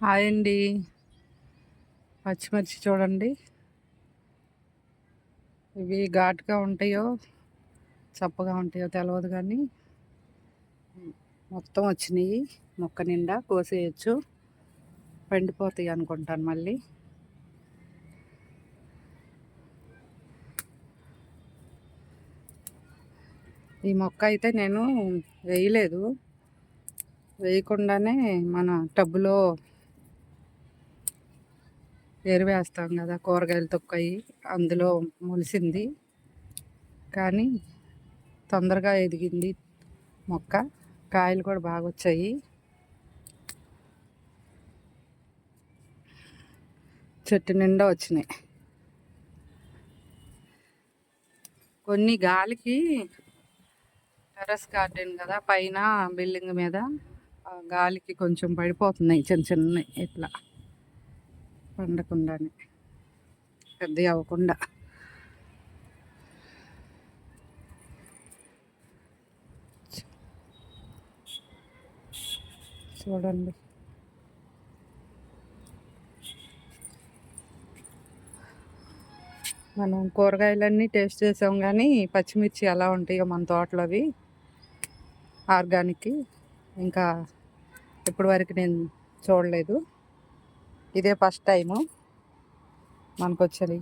Hi అండి. పచ్చిమిర్చి చూడండి, ఇవి ఘాటుగా ఉంటాయో చప్పగా ఉంటాయో తెలియదు కానీ మొత్తం వచ్చినాయి. మొక్క నిండా కోసేయచ్చు, పండిపోతాయి అనుకుంటాను. మళ్ళీ ఈ మొక్క అయితే నేను వేయలేదు, వేయకుండానే మన టబ్బులో వేస్తాం కదా, కూరగాయలు తొక్కయి అందులో మొలిసింది. కానీ తొందరగా ఎదిగింది మొక్క, కాయలు కూడా బాగా వచ్చాయి. చెట్టు నిండా వచ్చినాయి. కొన్ని గాలికి, టెర్రస్ గార్డెన్ కదా, పైన బిల్డింగ్ మీద గాలికి కొంచెం పడిపోతున్నాయి చిన్న చిన్నవి, ఇట్లా పండకుండానే, పెద్ద అవ్వకుండా. చూడండి, మనం కూరగాయలన్నీ టేస్ట్ చేసాం కానీ పచ్చిమిర్చి ఎలా ఉంటాయో మన తోటలో అవి ఆర్గానిక్ ఇంకా ఇప్పటి వరకు నేను చూడలేదు. ఇదే ఫస్ట్ టైము మనకు వచ్చేది.